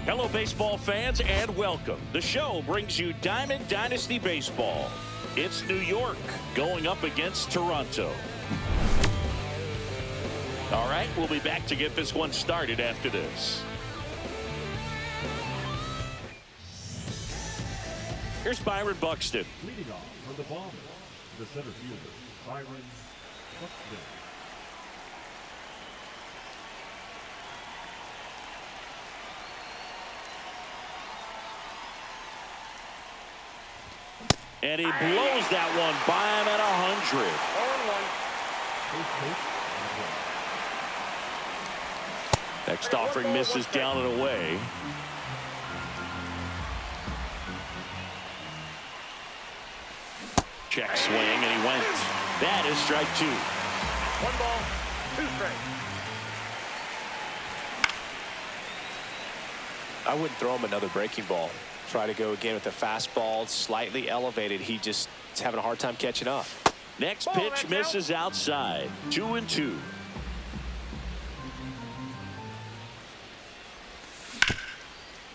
Hello, baseball fans, and welcome. The show brings you Diamond Dynasty Baseball. It's New York going up against Toronto. All right, we'll be back to get this one started after this. Here's Byron Buxton. Leading off from the bottom, the center fielder, Byron Buxton. And he blows that one by him at 100. Next offering misses down and away. Check swing, and he went. That is strike 2. 1 ball, 2 strikes. I wouldn't throw him another breaking ball. Try to go again with the fastball, slightly elevated. He just is having a hard time catching up. Next pitch misses outside. 2-2.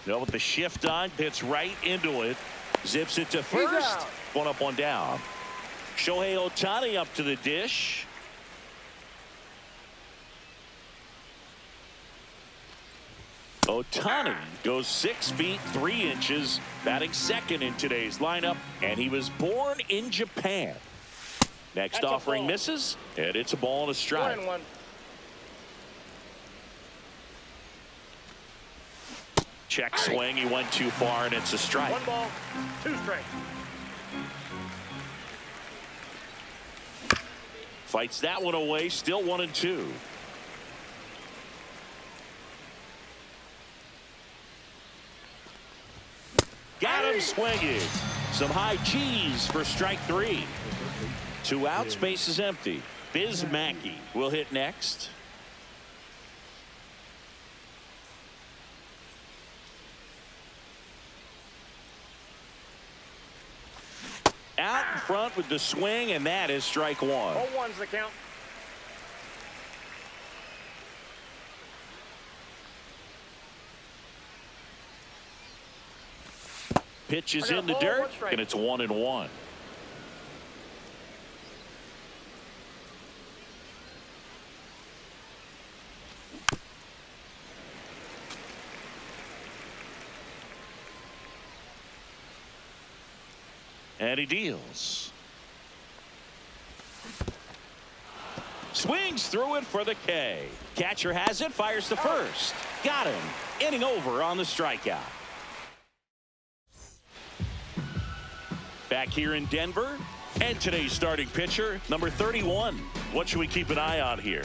Now with the shift on, hits right into it. Zips it to first. One up, one down. Shohei Ohtani up to the dish. Ohtani goes 6 feet 3 inches, batting second in today's lineup, and he was born in Japan. Next offering misses, and it's a ball and a strike. 1-1. Check swing, he went too far, and it's a strike. 1 ball, 2 strikes. Fights that one away, still 1-2. Got him swinging. Some high cheese for strike 3. 2 outs, base is empty. Biz Mackey will hit next. Out in front with the swing, and that is strike 1. 0-1's the count. Pitch is in the dirt, and it's 1-1. And he deals. Swings through it for the K. Catcher has it, fires to first. Got him. Inning over on the strikeout. Back here in Denver, and today's starting pitcher, number 31. What should we keep an eye on here?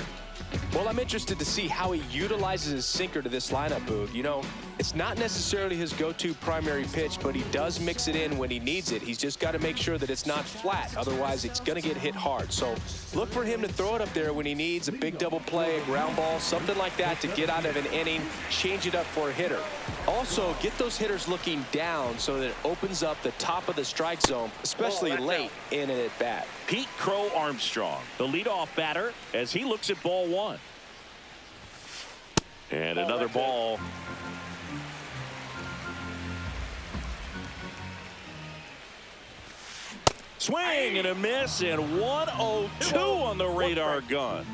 Well, I'm interested to see how he utilizes his sinker to this lineup, Boog. You know, it's not necessarily his go-to primary pitch, but he does mix it in when he needs it. He's just got to make sure that it's not flat. Otherwise, it's going to get hit hard. So look for him to throw it up there when he needs a big double play, a ground ball, something like that to get out of an inning, change it up for a hitter. Also, get those hitters looking down so that it opens up the top of the strike zone, especially late in an at-bat. Pete Crow Armstrong, the leadoff batter, as he looks at ball 1. And another ball. Swing and a miss, and 102 on the radar gun.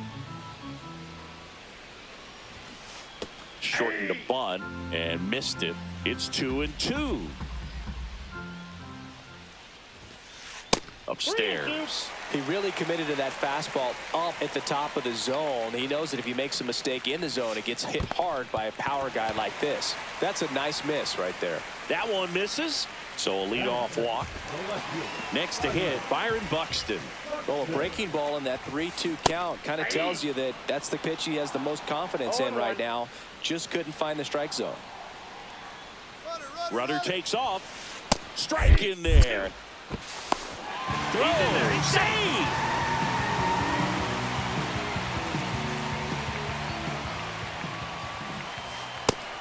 Shortened the bunt and missed it. It's 2-2. Upstairs. He really committed to that fastball up at the top of the zone. He knows that if he makes a mistake in the zone, it gets hit hard by a power guy like this. That's a nice miss right there. That one misses, so a leadoff walk. Next to hit, Byron Buxton. Well, a breaking ball in that 3-2 count kind of tells you that that's the pitch he has the most confidence in right now. Just couldn't find the strike zone. Rudder takes off. Strike in there. Throw. Save.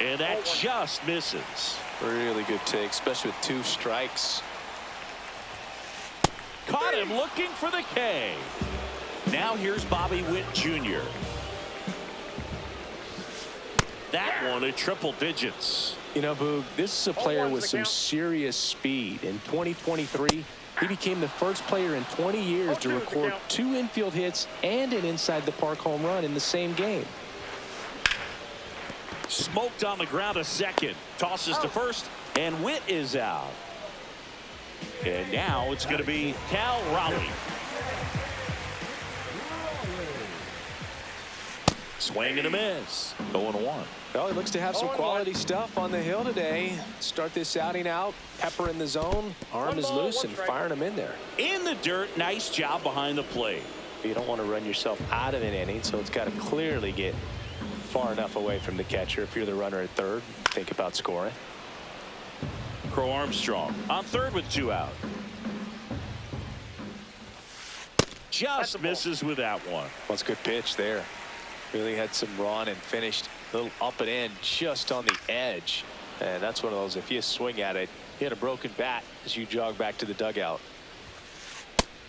And that just misses. Really good take, especially with 2 strikes. Caught him looking for the K. Now here's Bobby Witt Jr. That one at triple digits. You know, Boog, this is a player with some count. serious speed. In 2023, he became the first player in 20 years to 0-2 is the record count. 2 infield hits and an inside-the-park home run in the same game. Smoked on the ground a second. Tosses to first, and Witt is out. And now it's going to be Cal Raleigh. Swing and a miss. 0-1. Well, he looks to have some 0-1. quality stuff on the hill today. Start this outing out. Pepper in the zone. Arm 1 is ball, loose 1 and strike. firing him in there. In the dirt. Nice job behind the plate. You don't want to run yourself out of an inning, so it's got to clearly get far enough away from the catcher. If you're the runner at third, think about scoring. Crow Armstrong on third with 2 out. Just misses with that one. Well, it's a good pitch there. Really had some run and finished a little up and in just on the edge. And that's one of those, if you swing at it, hit a broken bat as you jog back to the dugout.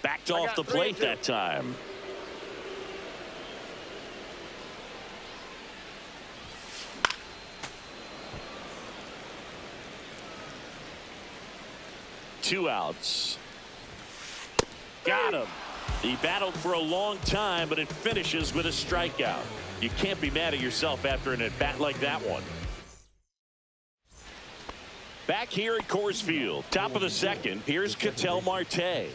Backed off the plate that time. Two outs. Got him. He battled for a long time, but it finishes with a strikeout. You can't be mad at yourself after an at-bat like that one. Back here at Coors Field, top of the second, here's Ketel Marte.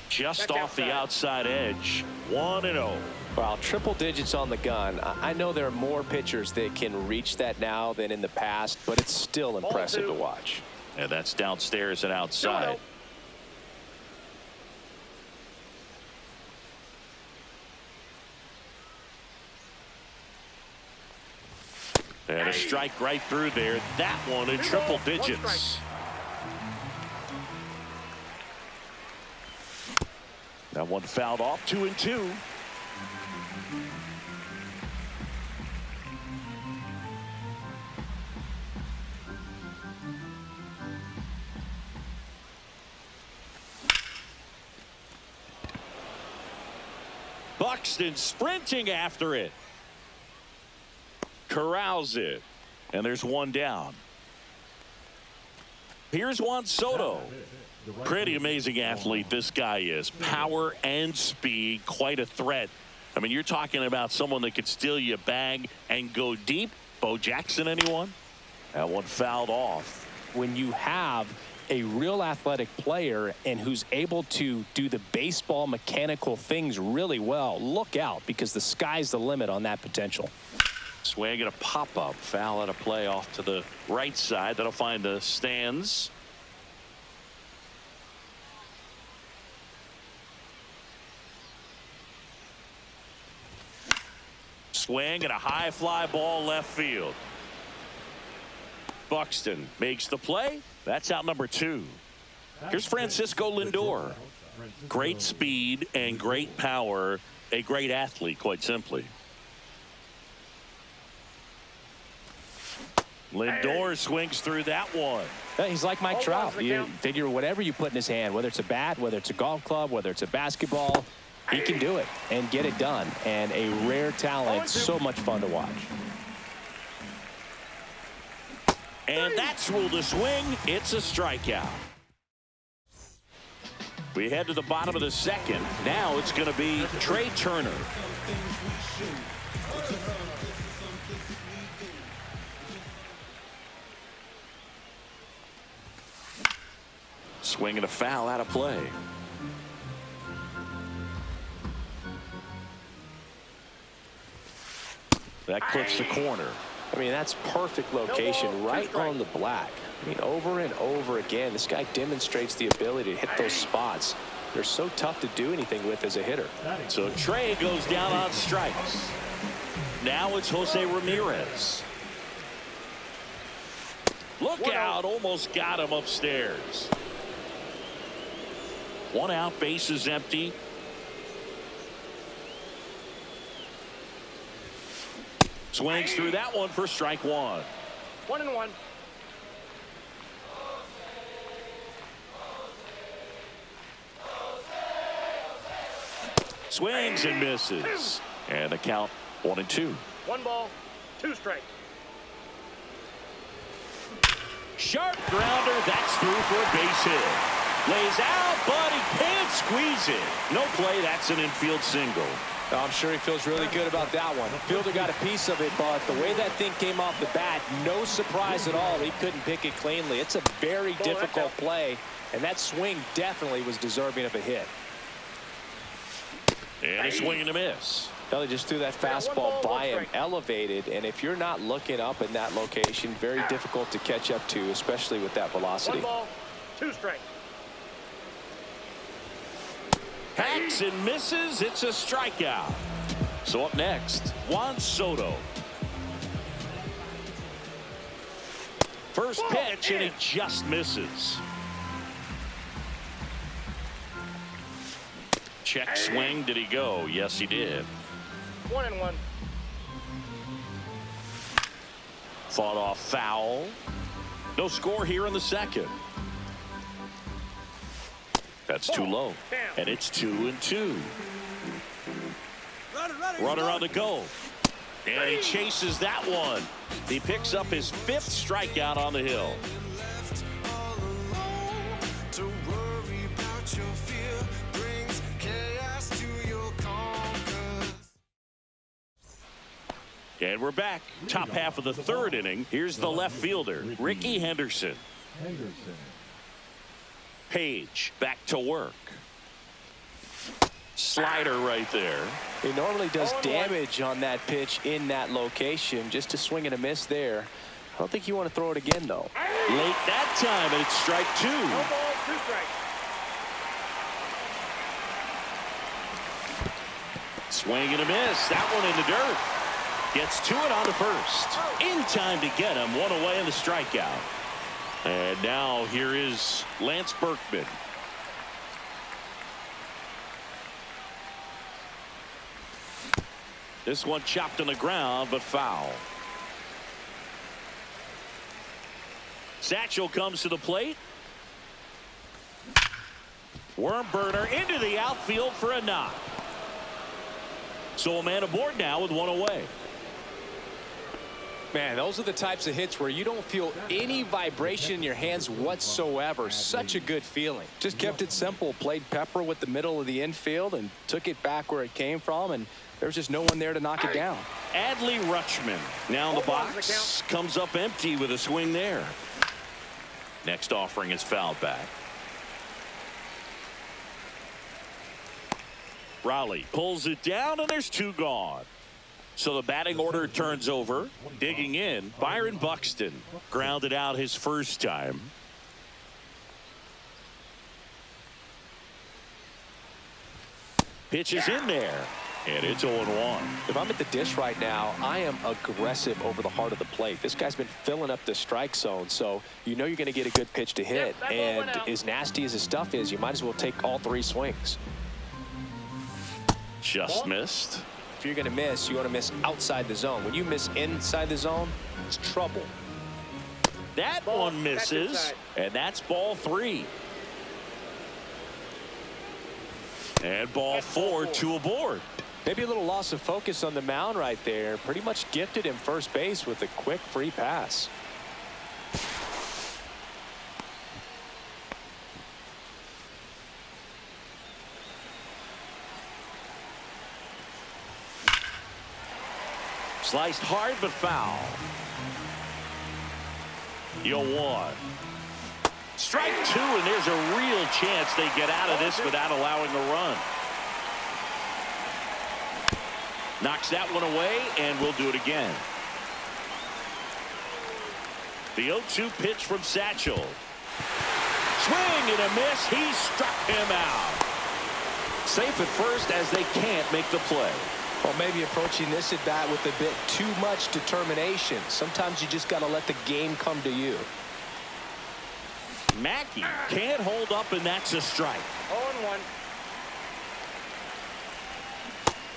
Just off the outside edge. 1-0. Well, triple digits on the gun. I know there are more pitchers that can reach that now than in the past, but it's still impressive to watch. And that's downstairs and outside. And a strike right through there. That one in triple digits. That one fouled off. 2-2. Buxton sprinting after it. Corrals it. And there's one down. Here's Juan Soto. Pretty amazing athlete this guy is. Power and speed. Quite a threat. I mean, you're talking about someone that could steal you a bag and go deep. Bo Jackson, anyone? That one fouled off. When you have a real athletic player and who's able to do the baseball mechanical things really well, look out, because the sky's the limit on that potential. Swing and a pop-up. Foul at a play off to the right side. That'll find the stands. Swing and a high fly ball left field. Buxton makes the play. That's out number 2. Here's Francisco Lindor. Great speed and great power. A great athlete, quite simply. Lindor swings through that one. He's like Mike Trout. You figure whatever you put in his hand, whether it's a bat, whether it's a golf club, whether it's a basketball, he can do it and get it done. And a rare talent, so much fun to watch. And that's ruled a swing. It's a strikeout. We head to the bottom of the second. Now it's going to be Trey Turner. Swing and a foul out of play. That clips the corner. I mean, that's perfect location, right on the black. I mean, over and over again, this guy demonstrates the ability to hit those spots. They're so tough to do anything with as a hitter. So Trey goes down on strikes. Now it's Jose Ramirez. Look out, almost got him upstairs. 1 out, base is empty. Swings through that one for strike 1. 1-1. Swings and misses. And the count 1-2. 1 ball, 2 strikes. Sharp grounder. That's through for a base hit. Lays out, but he can't squeeze it. No play. That's an infield single. I'm sure he feels really good about that one. Fielder got a piece of it, but the way that thing came off the bat, no surprise at all. He couldn't pick it cleanly. It's a very difficult play, and that swing definitely was deserving of a hit. And a swing and a miss. Well, he just threw that fastball by him, elevated, and if you're not looking up in that location, very difficult to catch up to, especially with that velocity. 1 ball, 2 strikes. Hacks and misses. It's a strikeout. So up next, Juan Soto. First pitch, and he just misses. Check swing. Did he go? Yes, he did. 1-1. Fought off foul. No score here in the second. That's too low. And it's 2-2. Runner on the go. And he chases that one. He picks up his 5th strikeout on the hill. And we're back. Top half of the 3rd inning. Here's the left fielder, Ricky Henderson. Page back to work. Slider right there. He normally does damage on that pitch in that location. Just a swing and a miss there. I don't think you want to throw it again, though. Late that time, and it's strike 2. 1 ball, 2 strikes. Swing and a miss. That one in the dirt. Gets to it on the first. In time to get him. 1 away in the strikeout. And now here is Lance Berkman. This one chopped on the ground, but foul. Satchel comes to the plate. Worm burner into the outfield for a knock. So a man aboard now with 1 away. Man, those are the types of hits where you don't feel any vibration in your hands whatsoever. Such a good feeling. Just kept it simple. Played pepper with the middle of the infield and took it back where it came from, and there was just no one there to knock it down. Adley Rutschman now in the box. Comes up empty with a swing there. Next offering is fouled back. Raleigh pulls it down, and there's 2 gone. So the batting order turns over. Digging in, Byron Buxton grounded out his first time. Pitch is in there, and it's 0-1. If I'm at the dish right now, I am aggressive over the heart of the plate. This guy's been filling up the strike zone, so you know you're going to get a good pitch to hit. And as nasty as his stuff is, you might as well take all 3 swings. Just missed. If you're going to miss, you want to miss outside the zone. When you miss inside the zone, it's trouble. That one misses, and that's ball 3. And ball 4, 2 aboard. Maybe a little loss of focus on the mound right there. Pretty much gifted him first base with a quick free pass. Sliced hard but foul. 0-1. Strike 2, and there's a real chance they get out of this without allowing a run. Knocks that one away, and we'll do it again. The 0-2 pitch from Satchel. Swing and a miss. He struck him out. Safe at first as they can't make the play. Well, maybe approaching this at bat with a bit too much determination. Sometimes you just got to let the game come to you. Mackey can't hold up, and that's a strike. 0-1.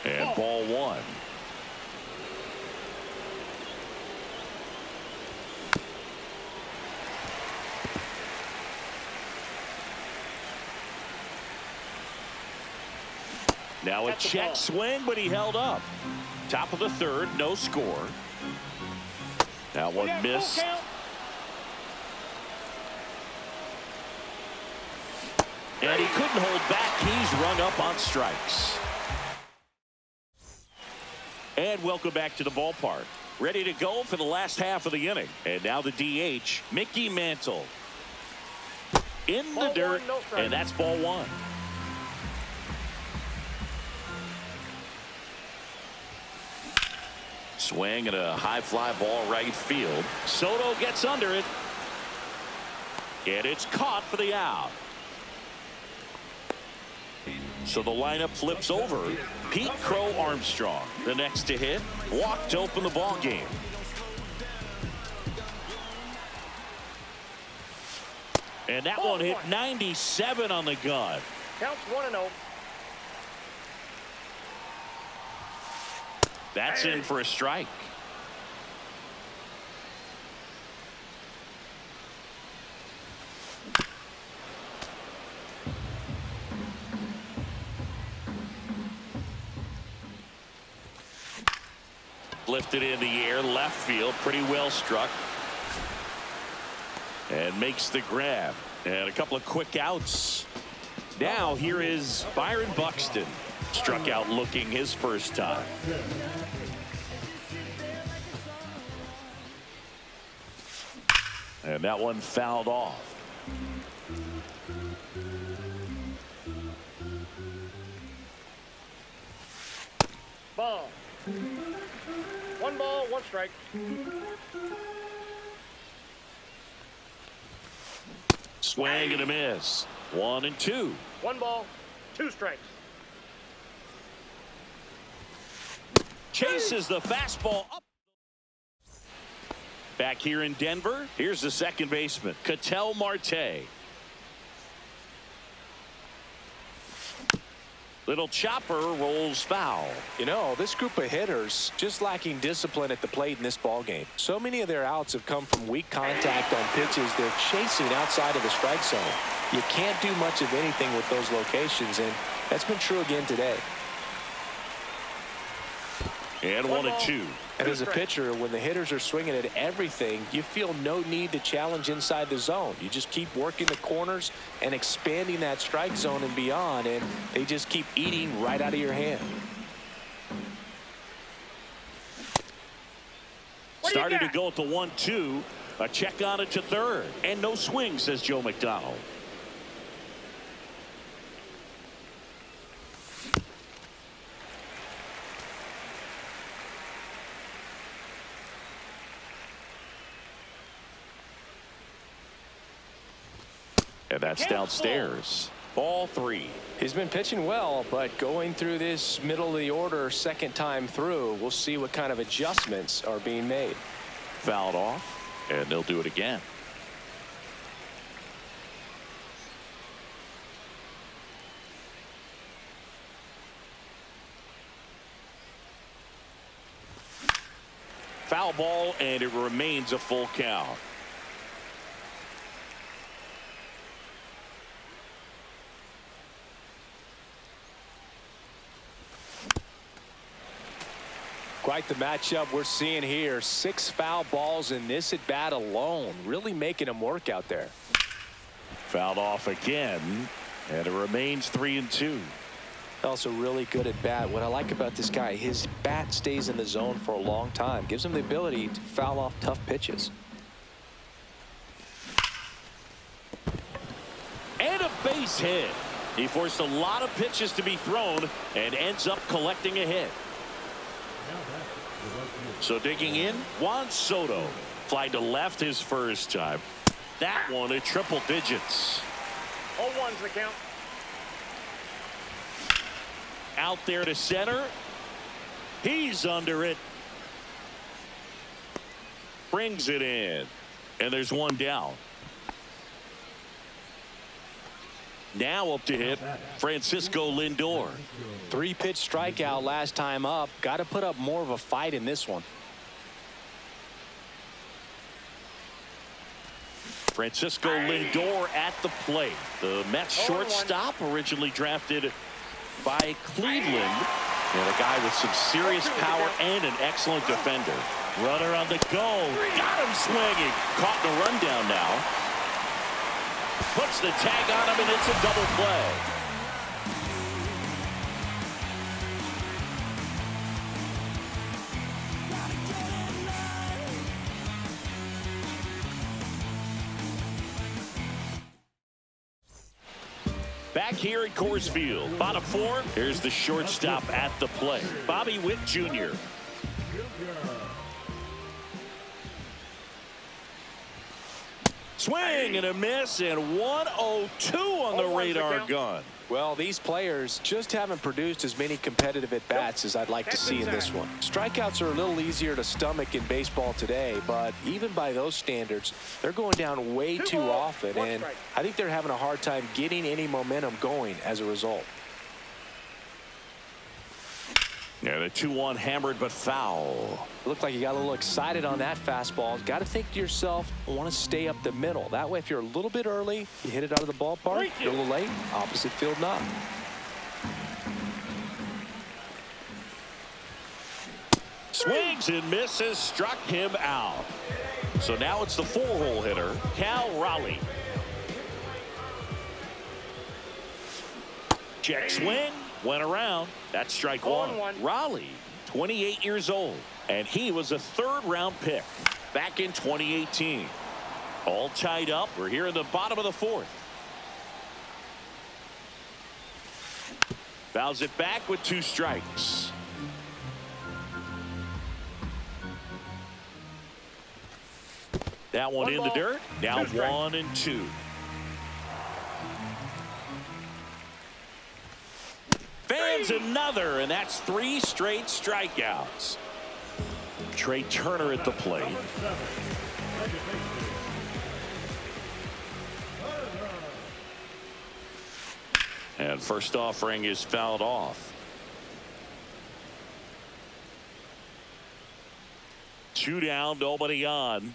And ball 1. Now a That's the check ball. swing, but he held up. Top of the third, no score. That one got missed. full count. And he couldn't hold back. He's rung up on strikes. And welcome back to the ballpark. Ready to go for the last half of the inning. And now the DH, Mickey Mantle. In the Ball dirt, one, no strike. and that's ball one. Swing and a high fly ball right field. Soto gets under it. And it's caught for the out. So the lineup flips over. Pete Crow Armstrong, the next to hit, walked to open the ball game. And that one hit 97 on the gun. Counts 1-0. That's in for a strike. Lifted in the air, left field, pretty well struck. And makes the grab. And a couple of quick outs. Now here is Byron Buxton. Struck out looking his first time. And that one fouled off. Ball. 1 ball, 1 strike. Swing and a miss. 1 and 2. 1 ball, 2 strikes. Chases the fastball up. Back here in Denver, here's the second baseman, Ketel Marte. Little chopper rolls foul. You know, this group of hitters just lacking discipline at the plate in this ball game. So many of their outs have come from weak contact on pitches they're chasing outside of the strike zone. You can't do much of anything with those locations, and that's been true again today. And 1 and 2. And as a pitcher, when the hitters are swinging at everything, you feel no need to challenge inside the zone. You just keep working the corners and expanding that strike zone and beyond, and they just keep eating right out of your hand. Starting to go at the 1-2. A check on it to third. And no swing, says Joe McDonald. And that's downstairs. Ball 3. He's been pitching well, but going through this middle of the order second time through, we'll see what kind of adjustments are being made. Fouled off, and they'll do it again. Foul ball, and it remains a full count. Quite the matchup we're seeing here. 6 foul balls in this at bat alone, really making him work out there. Fouled off again, and it remains 3 and 2. Also really good at bat. What I like about this guy, his bat stays in the zone for a long time, gives him the ability to foul off tough pitches. And a base hit. He forced a lot of pitches to be thrown and ends up collecting a hit. So digging in, Juan Soto. Fly to left his first time. That one at triple digits. 0-1's the count. Out there to center. He's under it. Brings it in. And there's one down. Now up to hit, Francisco Lindor. 3-pitch strikeout last time up. Got to put up more of a fight in this one. Francisco Lindor at the plate. The Mets shortstop, originally drafted by Cleveland. And a guy with some serious power and an excellent defender. Runner on the go. Got him swinging. Caught in a rundown now. Puts the tag on him, and it's a double play. Back here at Coors Field, bottom four. Here's the shortstop at the plate, Bobby Witt Jr. Swing and a miss, and 102 on the radar gun. Well, these players just haven't produced as many competitive at-bats as I'd like to see in this one. Strikeouts are a little easier to stomach in baseball today, but even by those standards, they're going down way too often, and I think they're having a hard time getting any momentum going as a result. And a 2-1 hammered but foul. Looked like you got a little excited on that fastball. Got to think to yourself, I want to stay up the middle. That way, if you're a little bit early, you hit it out of the ballpark. You're a little late, opposite field knock. Swings and misses, struck him out. So now it's the 4-hole hitter, Cal Raleigh. Check swing, went around. That's strike one. Raleigh, 28 years old, and he was a third-round pick back in 2018. All tied up. We're here in the bottom of the fourth. Fouls it back with 2 strikes. That one in the dirt. Now 1-2. Fans another, and that's 3 straight strikeouts. Trey Turner at the plate. And first offering is fouled off. 2 down, nobody on.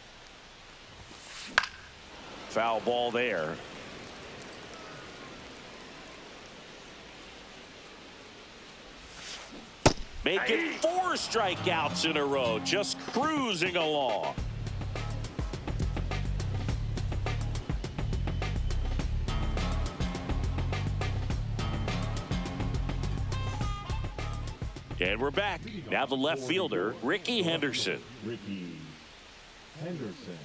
Foul ball there. Making 4 strikeouts in a row, just cruising along. And we're back. Now the left fielder, Ricky Henderson. Ricky Henderson.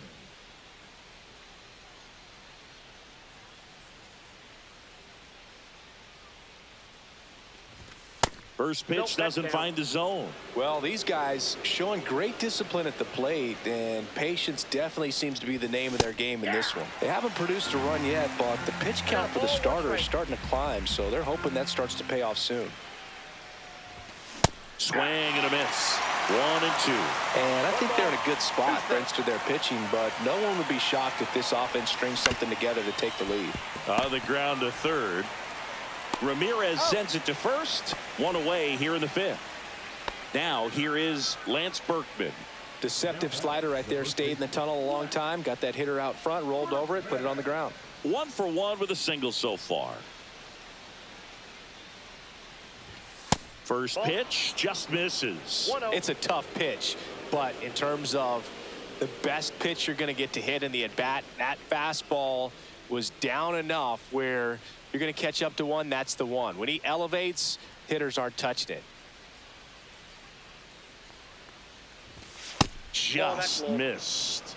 First pitch doesn't find the zone. Well, these guys showing great discipline at the plate, and patience definitely seems to be the name of their game in this one. They haven't produced a run yet, but the pitch count for the starter is starting to climb, so they're hoping that starts to pay off soon. Swing and a miss. 1-2. And I think they're in a good spot thanks to their pitching, but no one would be shocked if this offense strings something together to take the lead. On the ground to third. Ramirez sends it to first. 1 away here in the 5th. Now here is Lance Berkman. Deceptive slider right there. Stayed in the tunnel a long time. Got that hitter out front. Rolled over it. Put it on the ground. 1 for 1 with a single so far. First pitch just misses. It's a tough pitch, but in terms of the best pitch you're going to get to hit in the at-bat, that fastball was down enough where you're going to catch up to one. That's the one. When he elevates, hitters aren't touching it. Just missed.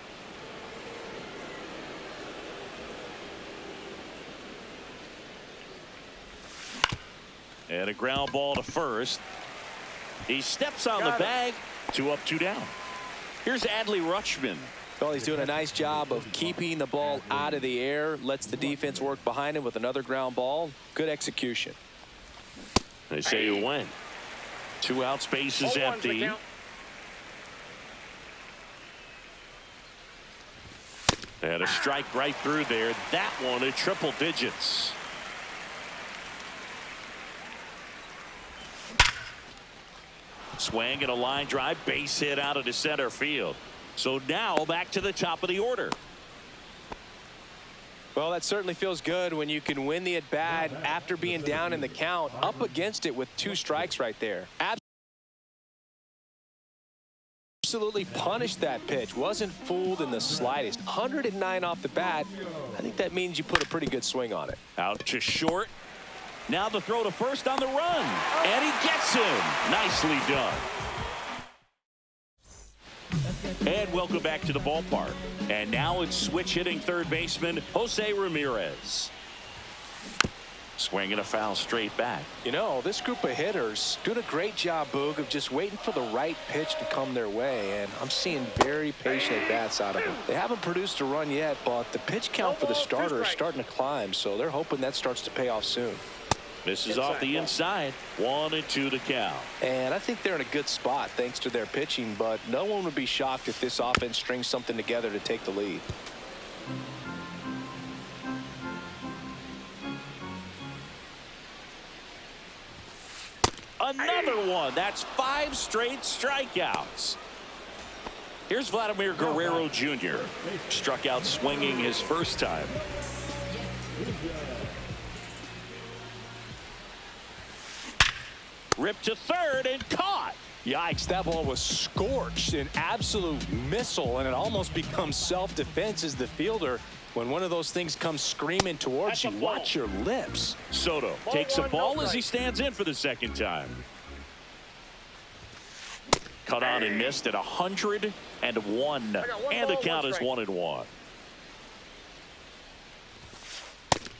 And a ground ball to first. He steps on the bag. 2 up, 2 down. Here's Adley Rutschman. Well, he's doing a nice job of keeping the ball out of the air. Lets the defense work behind him with another ground ball. Good execution. They say you win. 2 out, space is empty. And a strike right through there. That one at triple digits. Swing and a line drive, base hit out into center field. So now back to the top of the order. Well, that certainly feels good when you can win the at-bat after being down in the count, up against it with 2 strikes right there. Absolutely punished that pitch. Wasn't fooled in the slightest. 109 off the bat. I think that means you put a pretty good swing on it. Out to short. Now the throw to first on the run. And he gets him. Nicely done. And welcome back to the ballpark. And now it's switch hitting third baseman Jose Ramirez. Swinging a foul straight back. You know, this group of hitters doing a great job, Boog, of just waiting for the right pitch to come their way. And I'm seeing very patient at-bats out of them. They haven't produced a run yet, but the pitch count for the starter is starting to climb. So they're hoping that starts to pay off soon. Misses off the inside. 1-2 the count. And I think they're in a good spot thanks to their pitching, but no one would be shocked if this offense strings something together to take the lead. Another one. That's 5 straight strikeouts. Here's Vladimir Guerrero Jr. Struck out swinging his first time. Ripped to third and caught. Yikes, that ball was scorched, an absolute missile, and it almost becomes self-defense as the fielder. When one of those things comes screaming towards you, watch your lips. Soto takes a ball as he stands in for the second time. Cut on and missed at 101. And the count is 1-1.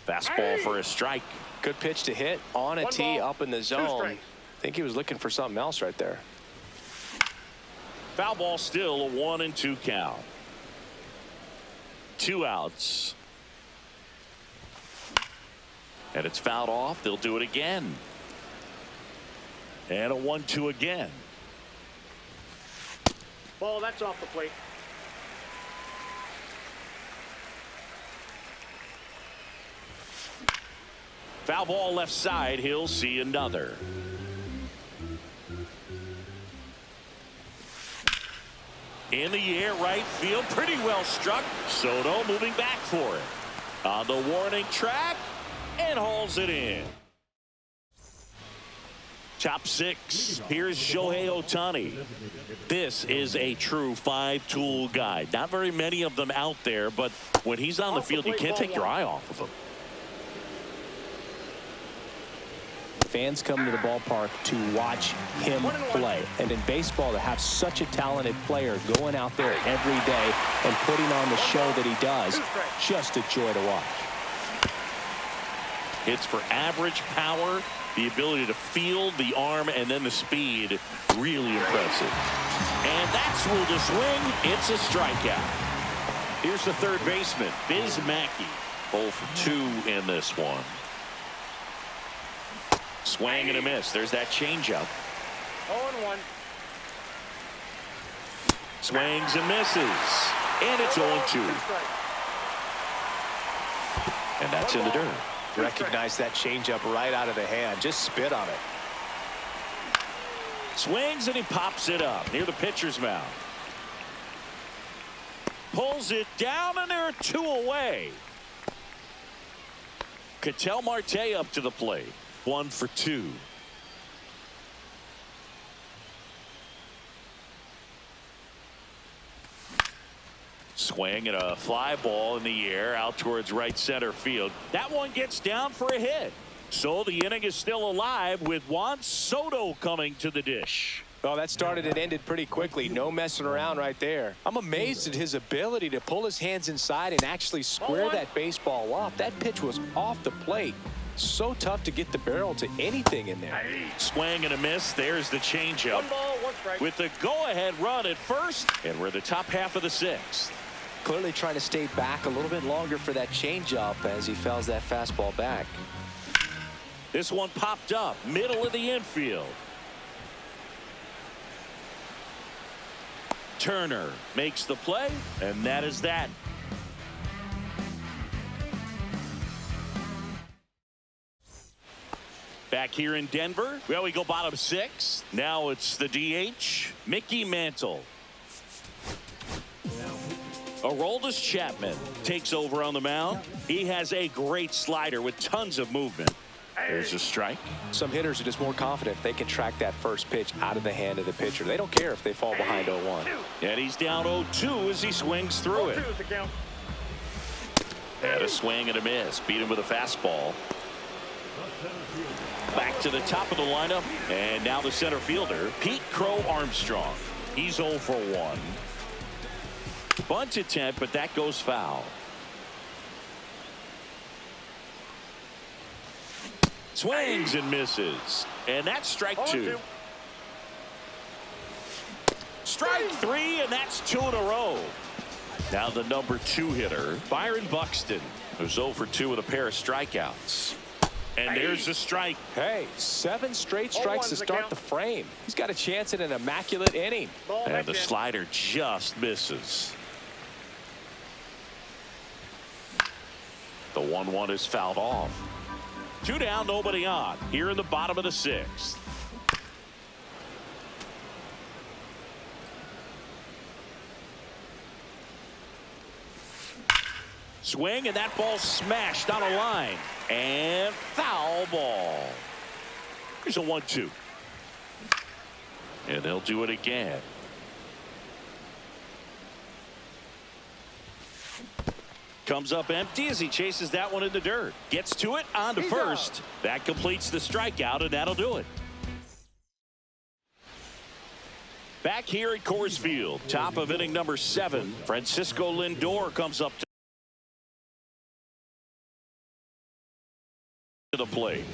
Fastball for a strike. Good pitch to hit on a tee up in the zone. I think he was looking for something else right there. Foul ball, still a 1-2 count. 2 outs. And it's fouled off. They'll do it again. And a 1-2 again. Ball, that's off the plate. Foul ball left side. He'll see another. In the air, right field, pretty well struck. Soto moving back for it. On the warning track, and hauls it in. Top 6. Here's Shohei Ohtani. This is a true 5-tool guy. Not very many of them out there, but when he's on the field, you can't take your eye off of him. Fans come to the ballpark to watch him play. And in baseball, to have such a talented player going out there every day and putting on the show that he does, just a joy to watch. Hits for average power, the ability to field, the arm, and then the speed. Really impressive. And that's ruled a swing. It's a strikeout. Here's the third baseman, Biz Mackey. 0 for 2 in this one. Swing and a miss. There's that changeup. 0-1. Swings and misses. And it's 0-2. And that's in the dirt. Recognize that changeup right out of the hand. Just spit on it. Swings and he pops it up near the pitcher's mound. Pulls it down and there are 2 away. Ketel Marte up to the plate. 1 for 2. Swing and a fly ball in the air out towards right center field. That one gets down for a hit. So the inning is still alive with Juan Soto coming to the dish. Well, that started and ended pretty quickly. No messing around right there. I'm amazed at his ability to pull his hands inside and actually square that baseball up. That pitch was off the plate. So tough to get the barrel to anything in there. Swing and a miss. There's the changeup. 1 ball, 1 strike. With the go-ahead run at first, and we're the top half of the 6th. Clearly trying to stay back a little bit longer for that changeup as he fouls that fastball back. This one popped up, middle of the infield. Turner makes the play, and that is that. Back here in Denver, well, we go bottom 6. Now it's the DH, Mickey Mantle. Aroldis Chapman takes over on the mound. He has a great slider with tons of movement. There's a strike. Some hitters are just more confident if they can track that first pitch out of the hand of the pitcher. They don't care if they fall behind 0-1. And he's down 0-2 as he swings through it. And a swing and a miss. Beat him with a fastball. Back to the top of the lineup. And now the center fielder, Pete Crow Armstrong. He's 0 for 1. Bunt attempt, but that goes foul. Swings and misses. And that's strike 2. Strike 3, and that's 2 in a row. Now the number 2 hitter, Byron Buxton, who's 0 for 2 with a pair of strikeouts. And there's a strike. Hey, 7 straight strikes to start the frame. He's got a chance at an immaculate inning. And the slider just misses. The 1-1 is fouled off. 2 down, nobody on. Here in the bottom of the 6th. Swing, and that ball smashed on a line. And foul ball. Here's a 1-2. And they'll do it again. Comes up empty as he chases that one in the dirt. Gets to it on to first. That completes the strikeout, and that'll do it. Back here at Coors Field, top of inning number 7, Francisco Lindor comes up to the plate.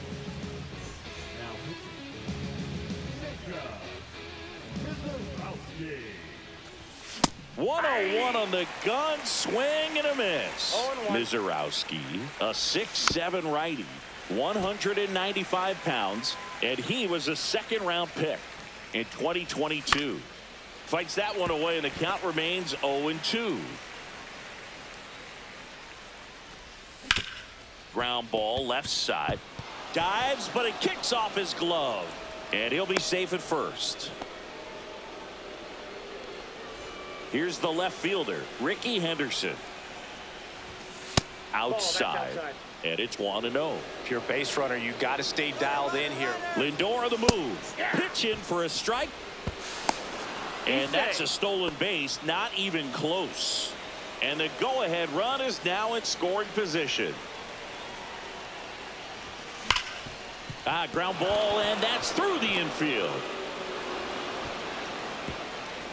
101 on the gun, swing and a miss. Mizorowski, a 6'7" righty, 195 pounds, and he was a second-round pick in 2022. Fights that one away, and the count remains 0-2. Ground ball, left side. Dives, but it kicks off his glove, and he'll be safe at first. Here's the left fielder, Ricky Henderson. Outside. And it's 1-0. If you're a base runner, you got to stay dialed in here. Lindor on the move. Pitch in for a strike. And that's a stolen base, not even close. And the go-ahead run is now in scoring position. Ground ball, and that's through the infield.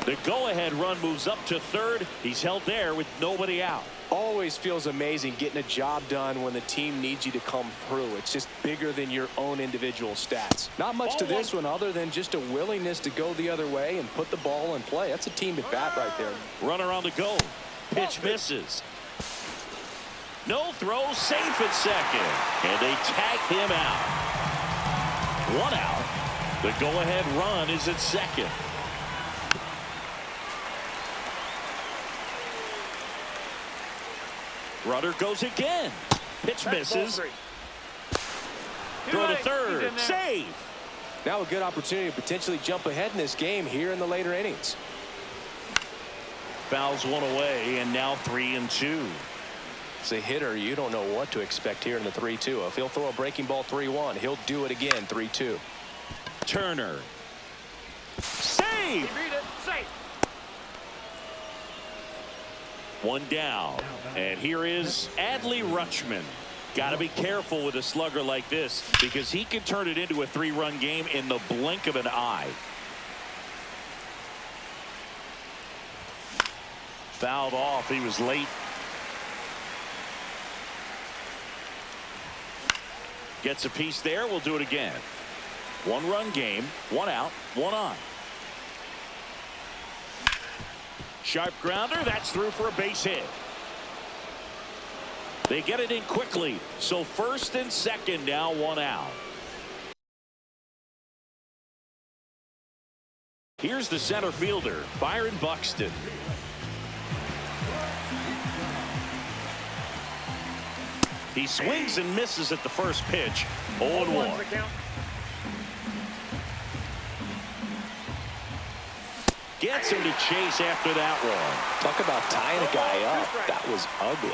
The go-ahead run moves up to third. He's held there with nobody out. Always feels amazing getting a job done when the team needs you to come through. It's just bigger than your own individual stats. Not much to this one other than just a willingness to go the other way and put the ball in play. That's a team at bat right there. Runner on the go. Pitch misses. No throw, safe at second. And they tag him out. 1 out. The go-ahead run is at second. Runner goes again. Pitch misses. Throw to third. Save. Now a good opportunity to potentially jump ahead in this game here in the later innings. Fouls one away, and now 3-2. As a hitter, you don't know what to expect here in the 3-2. If he'll throw a breaking ball 3-1, he'll do it again 3-2. Turner. Save. Safe. 1 down. And here is Adley Rutschman. Got to be careful with a slugger like this because he can turn it into a 3-run game in the blink of an eye. Fouled off. He was late. Gets a piece there. We'll do it again. 1-run game. 1 out. 1 on. Sharp grounder. That's through for a base hit. They get it in quickly. So first and second now, 1 out. Here's the center fielder, Byron Buxton. He swings and misses at the first pitch. 0-1. gets him to chase after that one. Talk about tying a guy up. That was ugly.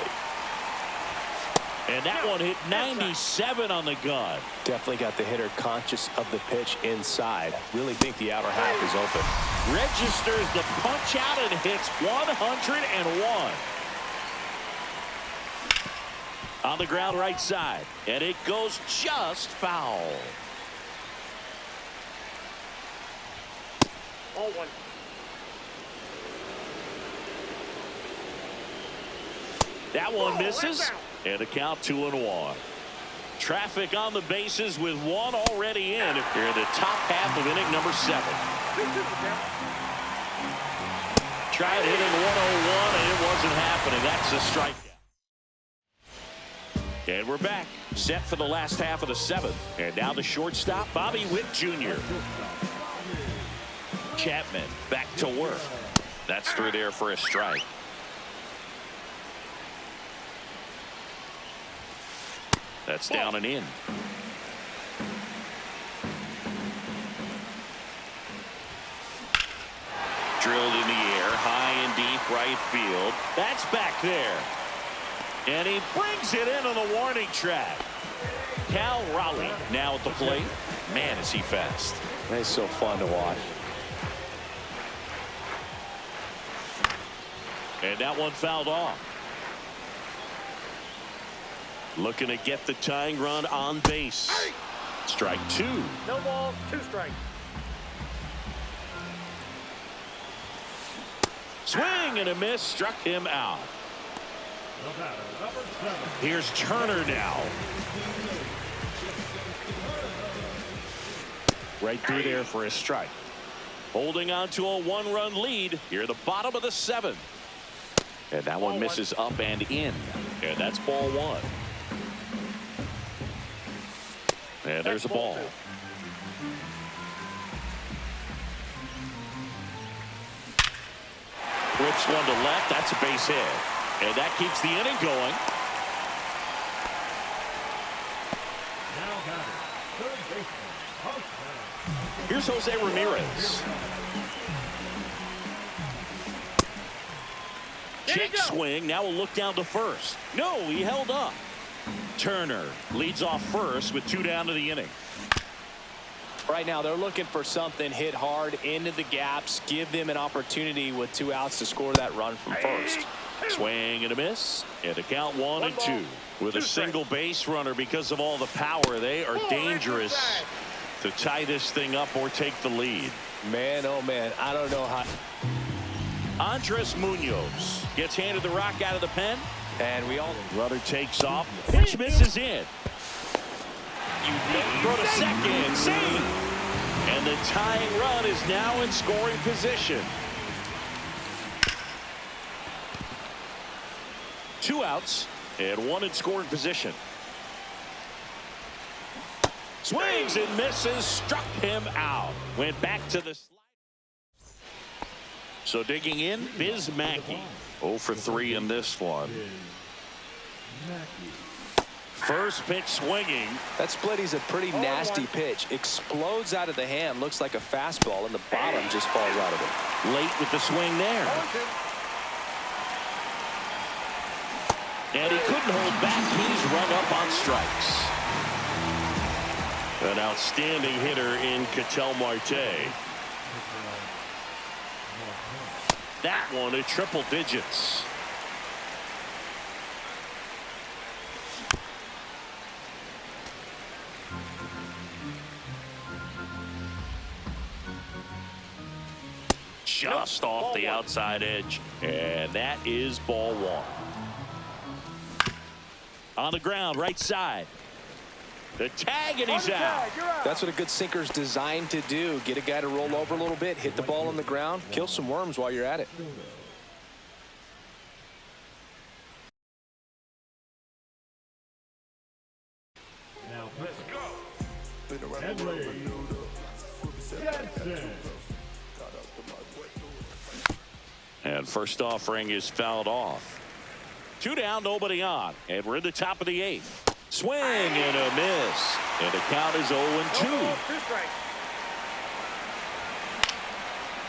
And that one hit 97 on the gun. Definitely got the hitter conscious of the pitch inside. Really think the outer half is open. Registers the punch out and hits 101. On the ground right side. And it goes just foul. 0-1. That one misses. And a count 2-1. Traffic on the bases with one already in. Here in the top half of inning number 7. Tried hitting 101 and it wasn't happening. That's a strikeout. And we're back. Set for the last half of the 7th. And now the shortstop, Bobby Witt Jr. Chapman back to work. That's through there for a strike. That's down and in. Drilled in the air, high and deep right field. That's back there. And he brings it in on the warning track. Cal Raleigh now at the plate. Man, is he fast. He's so fun to watch. And that one fouled off. Looking to get the tying run on base. Strike 2. No ball, 2 strikes. Swing and a miss, struck him out. Here's Turner now. Right through there for a strike. Holding on to a 1-run lead here at the bottom of the 7th. And that one misses up and in. And that's ball 1. And there's a ball. Whips one to left. That's a base hit. And that keeps the inning going. Here's Jose Ramirez. Check swing. Now we'll look down to first. No, he held up. Turner leads off first with 2 down to the inning. Right now they're looking for something hit hard into the gaps, give them an opportunity with 2 outs to score that run from first. Swing and a miss, and a count 1-2. With a single base runner, because of all the power, they are dangerous to tie this thing up or take the lead. Man, oh man, I don't know how. Andres Munoz gets handed the rock out of the pen. And we all. Runner takes off. Pitch misses in. Throw to second. Save. And the tying run is now in scoring position. 2 outs and 1 in scoring position. Swings and misses. Struck him out. Went back to the slide. So digging in, Biz Mackey. 0 for 3 in this one. First pitch swinging. That split is a pretty nasty pitch. Explodes out of the hand. Looks like a fastball, and the bottom just falls out of it. Late with the swing there. And he couldn't hold back. He's run up on strikes. An outstanding hitter in Ketel Marte. That one at triple digits. Just off the outside edge. And that is ball 1. On the ground, right side. The tag, and he's out. That's what a good sinker's designed to do. Get a guy to roll over a little bit, hit the ball on the ground, kill some worms while you're at it. Now let's go. And first offering is fouled off. 2 down, nobody on. And we're in the top of the 8th. Swing and a miss. And the count is 0-2.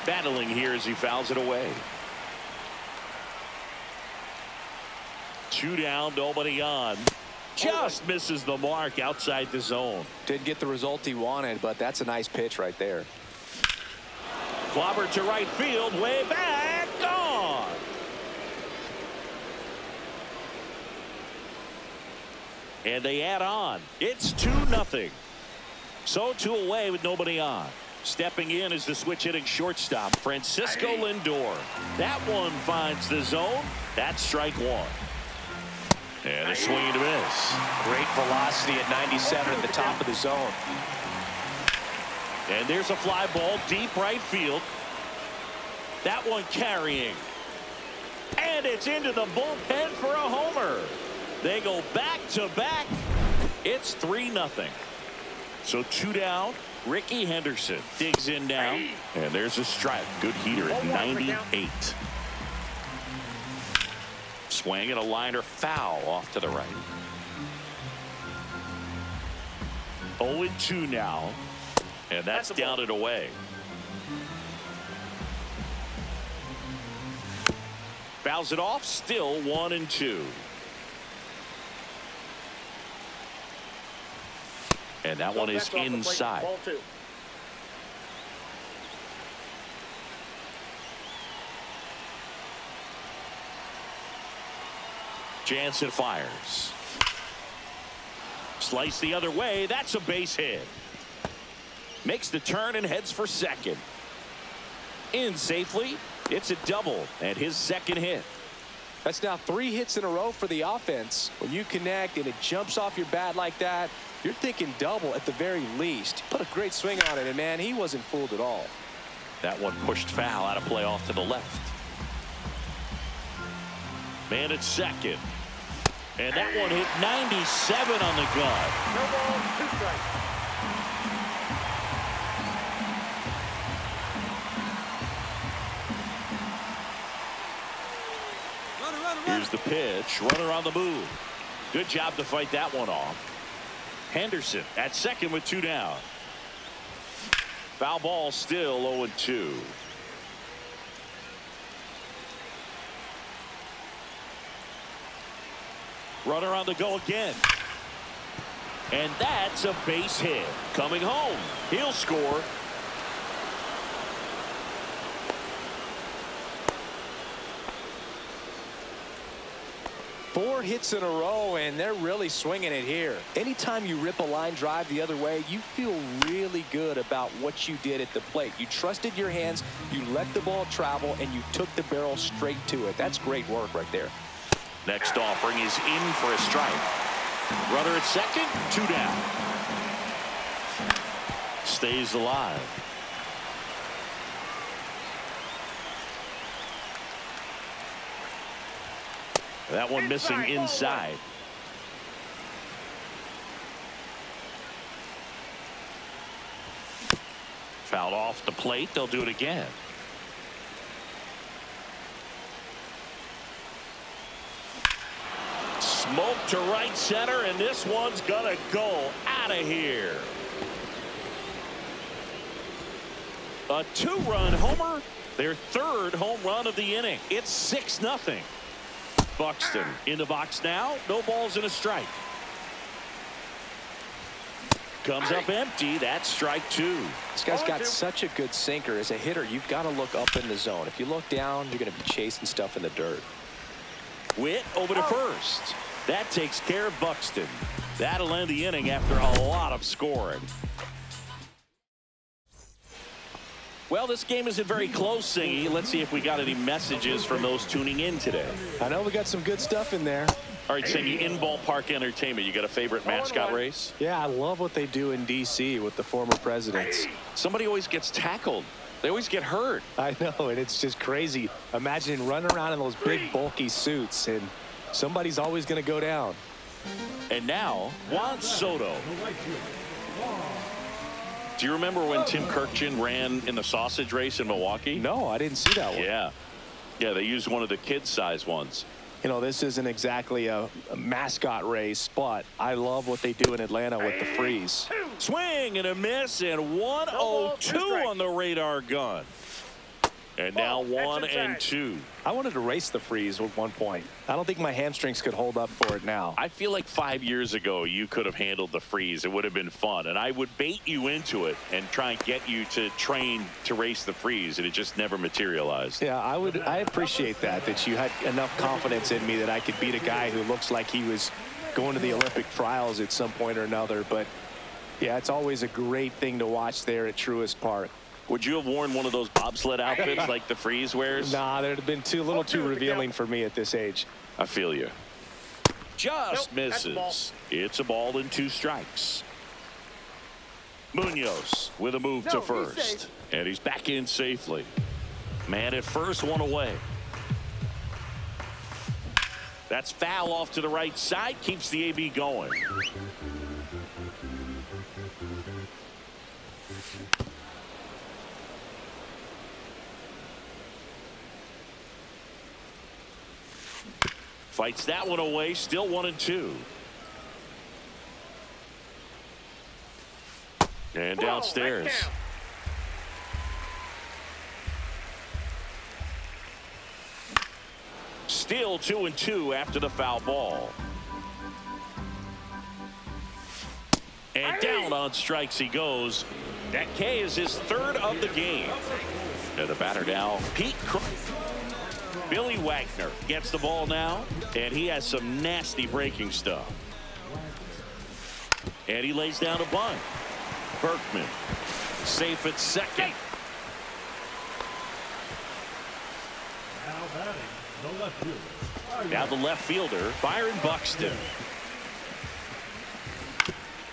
Battling here as he fouls it away. 2 down, nobody on. Just misses the mark outside the zone. Didn't get the result he wanted, but that's a nice pitch right there. Clobber to right field, way back, gone. And they add on. It's 2-0. So 2 away with nobody on. Stepping in is the switch hitting shortstop, Francisco Lindor. That one finds the zone. That's strike 1. And a swing and a miss. Great velocity at 97 at the top of the zone. And there's a fly ball deep right field. That one carrying. And it's into the bullpen for a homer. They go back to back. It's 3-0. So 2 down. Ricky Henderson digs in down. And there's a strike. Good heater at 98. Swing and a liner foul off to the right. 0-2 now. And that's down and away. Fouls it off. Still 1-2. And that one is inside. Ball 2. Jansen fires. Slice the other way. That's a base hit. Makes the turn and heads for second. In safely. It's a double and his second hit. That's now 3 hits in a row for the offense. When you connect and it jumps off your bat like that, you're thinking double at the very least. Put a great swing on it, and man, he wasn't fooled at all. That one pushed foul out of play off to the left. Man at second. And that one hit 97 on the gut. No balls, 2 strikes. Here's the pitch. Runner on the move. Good job to fight that one off. Henderson at second with 2 down. Foul ball still 0-2. Runner on the go again. And that's a base hit. Coming home. He'll score. Four hits in a row, and they're really swinging it here. Anytime you rip a line drive the other way, you feel really good about what you did at the plate. You trusted your hands, you let the ball travel, and you took the barrel straight to it. That's great work right there. Next offering is in for a strike. Runner at second, 2 down. Stays alive. That one missing inside. Fouled off the plate. They'll do it again. Smoke to right center, and this one's gonna go out of here. A 2-run homer, their 3rd home run of the inning. It's 6-0. Buxton in the box now. No balls and a strike. Comes up empty. That's strike 2. This guy's got such a good sinker. As a hitter, you've got to look up in the zone. If you look down, you're going to be chasing stuff in the dirt. Witt over to first. That takes care of Buxton. That'll end the inning after a lot of scoring. Well, this game isn't very close, Singy. Let's see if we got any messages from those tuning in today. I know we got some good stuff in there. All right, Singy, in ballpark entertainment, you got a favorite mascot race? Yeah, I love what they do in D.C. with the former presidents. Somebody always gets tackled. They always get hurt. I know, and it's just crazy. Imagine running around in those big, bulky suits, and somebody's always going to go down. And now, Juan Soto. Do you remember when Tim Kirkjian ran in the sausage race in Milwaukee? No, I didn't see that one. Yeah. Yeah, they used one of the kid-size ones. You know, this isn't exactly a mascot race, but I love what they do in Atlanta with the freeze. Swing and a miss, and 102 on the radar gun. And now Ball, 1 and 2. I wanted to race the freeze at one point. I don't think my hamstrings could hold up for it now. I feel like 5 years ago you could have handled the freeze. It would have been fun. And I would bait you into it and try and get you to train to race the freeze. And it just never materialized. Yeah, I appreciate that you had enough confidence in me that I could beat a guy who looks like he was going to the Olympic trials at some point or another. But, yeah, it's always a great thing to watch there at Truist Park. Would you have worn one of those bobsled outfits like the freeze wears? Nah, that would have been a little too revealing for me at this age. I feel you. Just Nope, that's a ball. misses. It's a ball and 2 strikes. Munoz with a move to No, he's first. safe. And he's back in safely. Man at first, 1 away. That's foul off to the right side. Keeps the AB going. Fights that one away. Still 1 and 2. And downstairs. Right down. Still 2 and 2 after the foul ball. And down on strikes he goes. That K is his 3rd of the game. And the batter now, Pete Billy Wagner gets the ball now, and he has some nasty breaking stuff. And he lays down a bunt. Berkman safe at second. Now batting, the left fielder. Now the left fielder, Byron Buxton.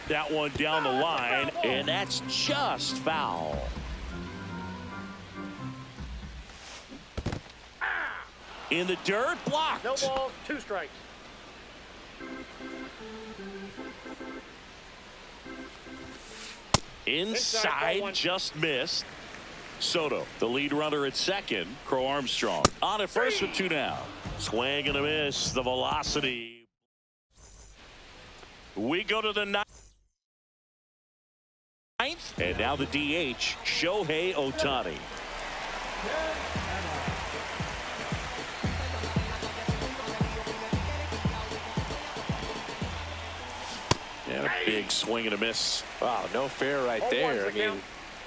That one down the line, and that's just foul. In the dirt, blocked. No balls, 2 strikes. Inside, ball 1. just missed. Soto, the lead runner at second. Crow Armstrong on at first with 2 down. Swing and a miss. The velocity. We go to the 9th. And now the DH, Shohei Ohtani. And a big swing and a miss. Wow, no fair right there. I the count. mean,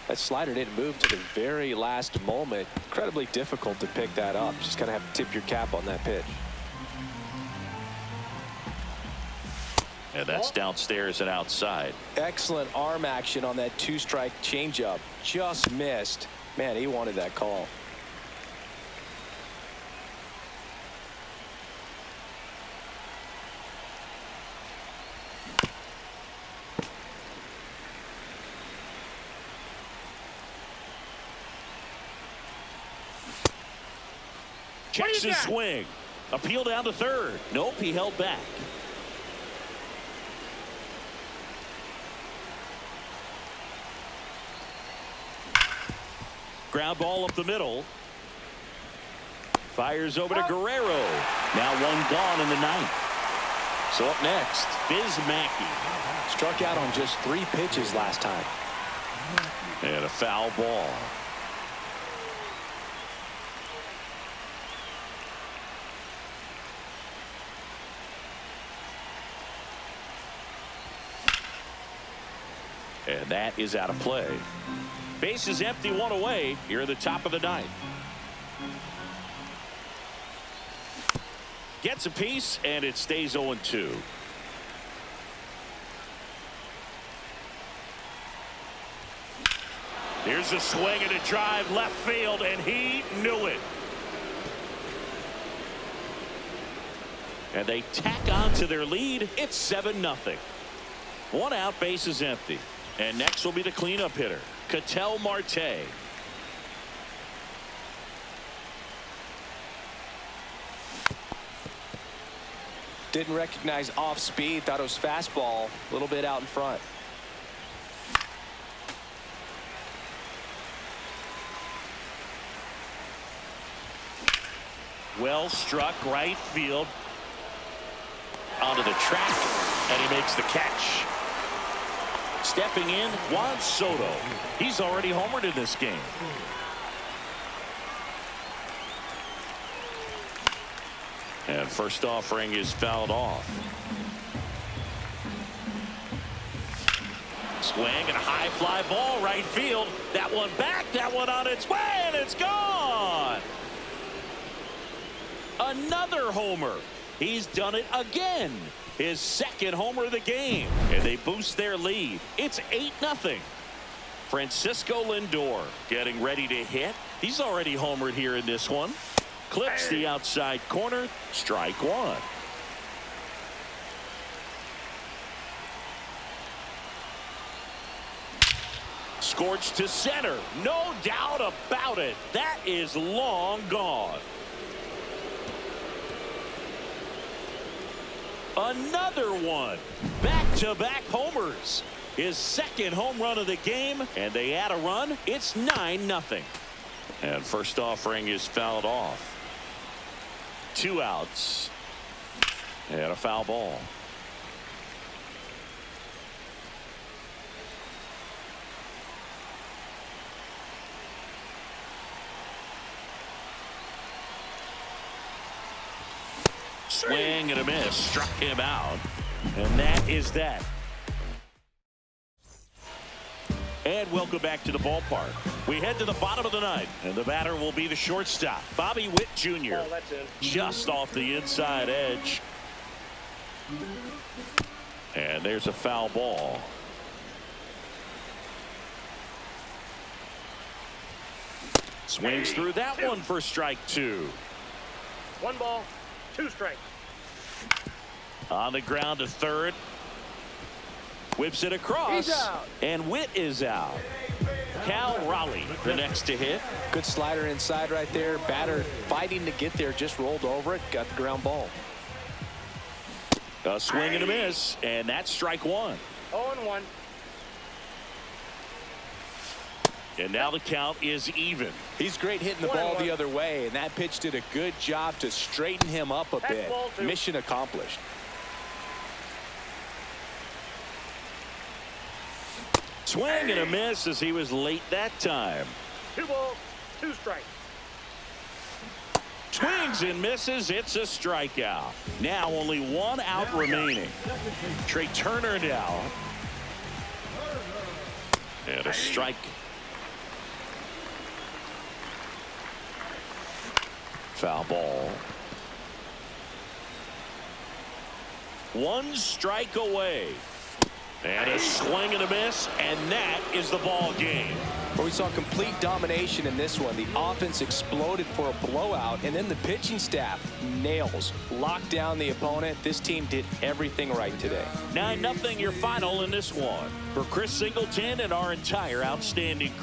that slider didn't move to the very last moment. Incredibly difficult to pick that up. Just kind of have to tip your cap on that pitch. And that's downstairs and outside. Excellent arm action on that 2-strike changeup. Just missed. Man, he wanted that call. Checks his swing. Appeal down to third. Nope, he held back. Ground ball up the middle. Fires over to Guerrero. Now 1 gone in the 9th. So up next, Biz Mackey. Struck out on just 3 pitches last time. And a foul ball. And that is out of play. Base is empty, 1 away here at the top of the 9th. Gets a piece, and it stays 0-2. Here's a swing and a drive left field, and he knew it. And they tack on to their lead. It's 7-0. 1 out, base is empty. And next will be the cleanup hitter, Ketel Marte. Didn't recognize off speed. Thought it was fastball. A little bit out in front. Well struck right field. Onto the track, and he makes the catch. Stepping in, Juan Soto. He's already homered in this game. And first offering is fouled off. Swing and a high fly ball right field. That one back, that one on its way, and it's gone. Another homer. He's done it again. His second homer of the game. And they boost their lead. It's 8-0. Francisco Lindor getting ready to hit. He's already homered here in this one. Clips the outside corner. Strike one. Scorched to center. No doubt about it. That is long gone. Another one. Back-to-back homers. His second home run of the game, and they add a run. It's 9-0. And first offering is fouled off. 2 outs. And a foul ball. Swing and a miss. Struck him out. And that is that. And welcome back to the ballpark. We head to the bottom of the ninth, and the batter will be the shortstop, Bobby Witt Jr. Oh, that's it. Just off the inside edge. And there's a foul ball. Swings through that one for strike 2. 1 ball, 2 strikes. On the ground to third. Whips it across. He's out. And Witt is out. Cal Raleigh, the next to hit. Good slider inside right there. Batter fighting to get there, just rolled over it, got the ground ball. A swing and a miss, and that's strike 1. 0-1. And now the count is even. He's great hitting the ball the other way, and that pitch did a good job to straighten him up a bit. Mission accomplished. Swing and a miss as he was late that time. 2 balls, 2 strikes. Swings and misses. It's a strikeout. Now only 1 out remaining. Trey Turner now. And a strike. Foul ball. 1 strike away. And a swing and a miss, and that is the ball game. Well, we saw complete domination in this one. The offense exploded for a blowout, and then the pitching staff nails, locked down the opponent. This team did everything right today. 9-0 your final in this one. For Chris Singleton and our entire outstanding crew.